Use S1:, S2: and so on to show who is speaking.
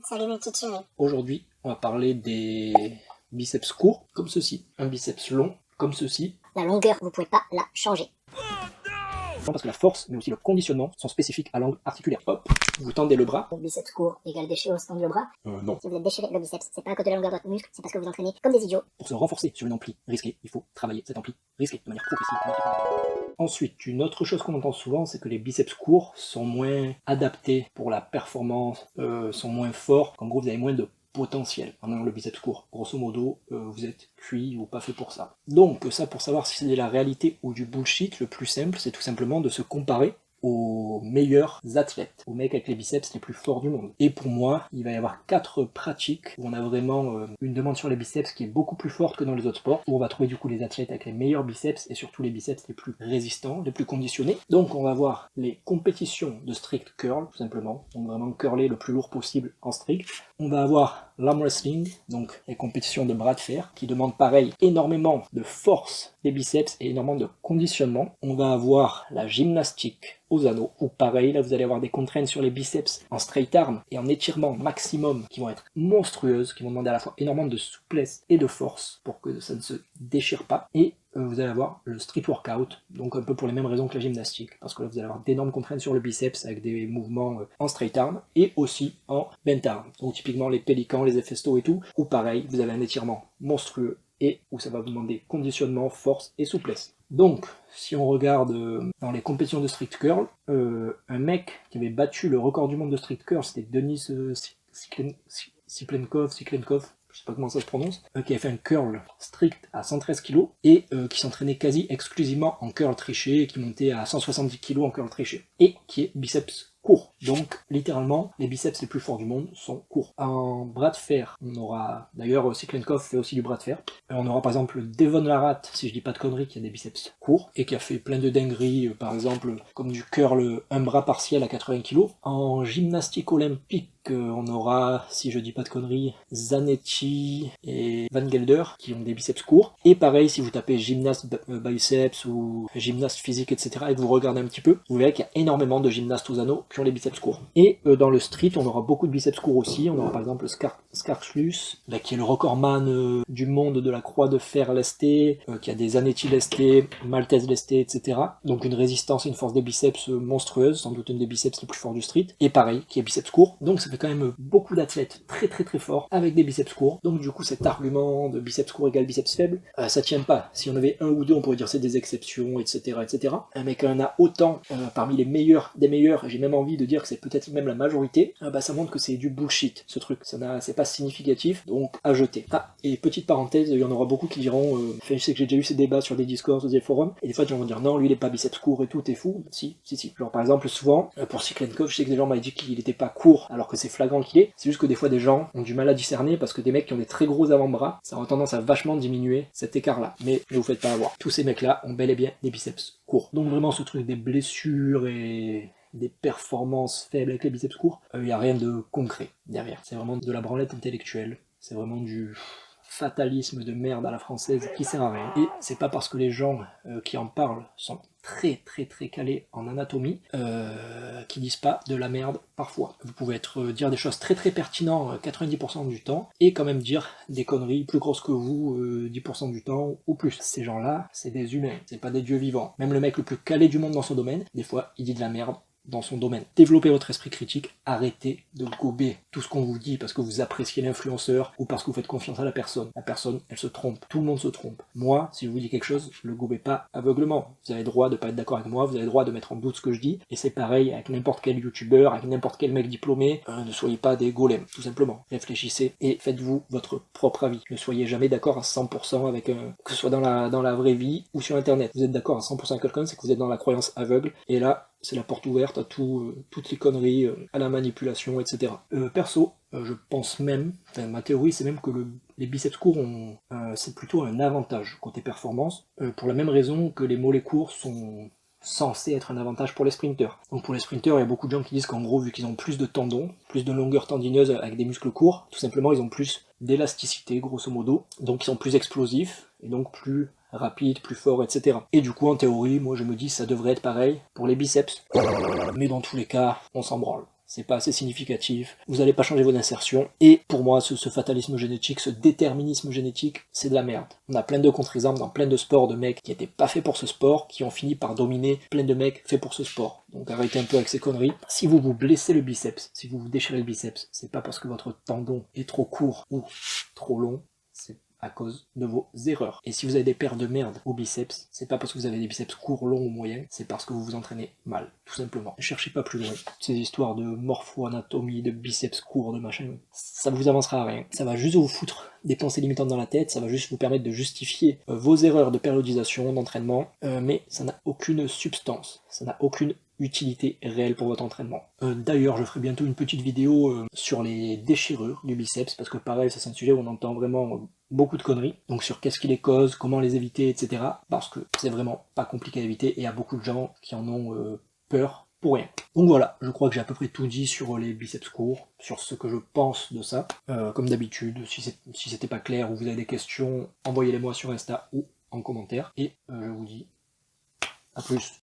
S1: Salut mes petites chéries.
S2: Aujourd'hui, on va parler des biceps courts, comme ceci, un biceps long, comme ceci.
S1: La longueur, vous pouvez pas la changer.
S2: Non, parce que la force, mais aussi le conditionnement sont spécifiques à l'angle articulaire. Hop, vous tendez le bras.
S1: Le biceps court égale déchéance tendre le bras.
S2: Non.
S1: Si vous êtes déchiré le biceps, c'est pas à cause de la longueur de votre muscle, c'est parce que vous entraînez comme des idiots.
S2: Pour se renforcer sur une ampli risquée, il faut travailler cet ampli risqué de manière progressive. Ensuite, une autre chose qu'on entend souvent, c'est que les biceps courts sont moins adaptés pour la performance, sont moins forts. En gros, vous avez moins de potentiel en ayant le biceps court. Grosso modo, vous êtes cuit ou pas fait pour ça. Donc ça, pour savoir si c'est la réalité ou du bullshit, le plus simple, c'est tout simplement de se comparer aux meilleurs athlètes, aux mecs avec les biceps les plus forts du monde. Et pour moi, il va y avoir 4 pratiques où on a vraiment une demande sur les biceps qui est beaucoup plus forte que dans les autres sports, où on va trouver du coup les athlètes avec les meilleurs biceps et surtout les biceps les plus résistants, les plus conditionnés. Donc on va voir les compétitions de strict curl, tout simplement, donc vraiment curler le plus lourd possible en strict. On va avoir l'arm wrestling, donc les compétitions de bras de fer, qui demandent pareil énormément de force des biceps et énormément de conditionnement. On va avoir la gymnastique aux anneaux, où pareil, là vous allez avoir des contraintes sur les biceps en straight arm et en étirement maximum qui vont être monstrueuses, qui vont demander à la fois énormément de souplesse et de force pour que ça ne se déchire pas. Et vous allez avoir le street workout, donc un peu pour les mêmes raisons que la gymnastique, parce que là vous allez avoir d'énormes contraintes sur le biceps avec des mouvements en straight arm et aussi en bent arm, donc typiquement les pélicans, les Hefesto et tout, où pareil, vous avez un étirement monstrueux et où ça va vous demander conditionnement, force et souplesse. Donc, si on regarde dans les compétitions de strict curl, un mec qui avait battu le record du monde de strict curl, c'était Denis Siklenkov, je sais pas comment ça se prononce, qui avait fait un curl strict à 113 kg et qui s'entraînait quasi exclusivement en curl triché et qui montait à 170 kg en curl triché et qui est biceps court. Donc littéralement les biceps les plus forts du monde sont courts. En bras de fer, on aura, d'ailleurs Siklenkov fait aussi du bras de fer, on aura par exemple Devon Larratt, si je dis pas de conneries, qui a des biceps courts et qui a fait plein de dingueries, par exemple comme du curl un bras partiel à 80 kg. En gymnastique olympique, on aura, si je dis pas de conneries, Zanetti et Van Gelder qui ont des biceps courts. Et pareil, si vous tapez gymnaste biceps ou gymnaste physique, etc., et que vous regardez un petit peu, vous verrez qu'il y a énormément de gymnastes aux anneaux qui ont les biceps courts. Et dans le street, on aura beaucoup de biceps courts aussi. On aura par exemple Skarslus, qui est le recordman du monde de la croix de fer lesté, qui a des Zanetti lesté, Maltese lesté, etc. Donc une résistance et une force des biceps monstrueuse, sans doute une des biceps les plus forts du street. Et pareil, qui est biceps court. Donc ça fait quand même beaucoup d'athlètes très très très forts avec des biceps courts. Donc du coup cet argument de biceps court égale biceps faible, ça tient pas. Si on avait un ou deux, on pourrait dire c'est des exceptions, etc. etc. Mais quand on a autant parmi les meilleurs des meilleurs, et j'ai même envie de dire que c'est peut-être même la majorité, ça montre que c'est du bullshit ce truc. C'est pas significatif, donc à jeter. Ah, et petite parenthèse, il y en aura beaucoup qui diront, je sais que j'ai déjà eu ces débats sur des discours, sur des forums, et des fois des gens vont dire non, lui il est pas biceps court et tout, t'es fou. Si. Genre par exemple souvent, pour Siklenkov, je sais que des gens m'avaient dit qu'il était pas court, alors que c'est flagrant qu'il est. C'est juste que des fois des gens ont du mal à discerner parce que des mecs qui ont des très gros avant-bras, ça a tendance à vachement diminuer cet écart-là. Mais ne vous faites pas avoir. Tous ces mecs-là ont bel et bien des biceps courts. Donc vraiment ce truc des blessures et des performances faibles avec les biceps courts, il n'y a rien de concret derrière. C'est vraiment de la branlette intellectuelle. C'est vraiment du fatalisme de merde à la française qui sert à rien. Et c'est pas parce que les gens qui en parlent sont très très très calés en anatomie qui disent pas de la merde parfois. Vous pouvez dire des choses très très pertinentes 90% du temps et quand même dire des conneries plus grosses que vous 10% du temps ou plus. Ces gens-là, c'est des humains, c'est pas des dieux vivants. Même le mec le plus calé du monde dans son domaine, des fois il dit de la merde dans son domaine. Développez votre esprit critique, arrêtez de gober tout ce qu'on vous dit parce que vous appréciez l'influenceur ou parce que vous faites confiance à la personne. La personne, elle se trompe. Tout le monde se trompe. Moi, si je vous dis quelque chose, ne le gobez pas aveuglement. Vous avez le droit de pas être d'accord avec moi, vous avez le droit de mettre en doute ce que je dis, et c'est pareil avec n'importe quel youtubeur, avec n'importe quel mec diplômé. Ne soyez pas des golems, tout simplement. Réfléchissez et faites-vous votre propre avis. Ne soyez jamais d'accord à 100% avec que ce soit dans la vraie vie ou sur internet. Vous êtes d'accord à 100% avec quelqu'un, c'est que vous êtes dans la croyance aveugle, et là, c'est la porte ouverte à toutes les conneries, à la manipulation, etc. Perso, je pense même, ma théorie c'est même que les biceps courts c'est plutôt un avantage côté performance, pour la même raison que les mollets courts sont censés être un avantage pour les sprinteurs. Donc pour les sprinteurs, il y a beaucoup de gens qui disent qu'en gros, vu qu'ils ont plus de tendons, plus de longueur tendineuse avec des muscles courts, tout simplement ils ont plus d'élasticité grosso modo, donc ils sont plus explosifs, et donc plus rapide, plus fort, etc. Et du coup, en théorie, moi je me dis ça devrait être pareil pour les biceps. Mais dans tous les cas, on s'en branle. c'est pas assez significatif, vous n'allez pas changer vos insertions, et pour moi ce fatalisme génétique, ce déterminisme génétique, c'est de la merde. On a plein de contre-exemples dans plein de sports de mecs qui n'étaient pas faits pour ce sport, qui ont fini par dominer plein de mecs faits pour ce sport. Donc arrêtez un peu avec ces conneries. Si vous vous blessez le biceps, si vous vous déchirez le biceps, c'est pas parce que votre tendon est trop court ou trop long, c'est à cause de vos erreurs. Et si vous avez des paires de merde au biceps, c'est pas parce que vous avez des biceps courts, longs ou moyens, c'est parce que vous vous entraînez mal, tout simplement. Ne cherchez pas plus loin. Ces histoires de morpho-anatomie, de biceps courts, de machin, ça vous avancera à rien. Ça va juste vous foutre des pensées limitantes dans la tête, ça va juste vous permettre de justifier vos erreurs de périodisation, d'entraînement, mais ça n'a aucune substance, ça n'a aucune utilité réelle pour votre entraînement. D'ailleurs, je ferai bientôt une petite vidéo sur les déchirures du biceps, parce que pareil, ça c'est un sujet où on entend vraiment beaucoup de conneries, donc sur qu'est-ce qui les cause, comment les éviter, etc. Parce que c'est vraiment pas compliqué à éviter, et il y a beaucoup de gens qui en ont peur pour rien. Donc voilà, je crois que j'ai à peu près tout dit sur les biceps courts, sur ce que je pense de ça. Comme d'habitude, si c'était pas clair ou vous avez des questions, envoyez-les moi sur Insta ou en commentaire, et je vous dis à plus.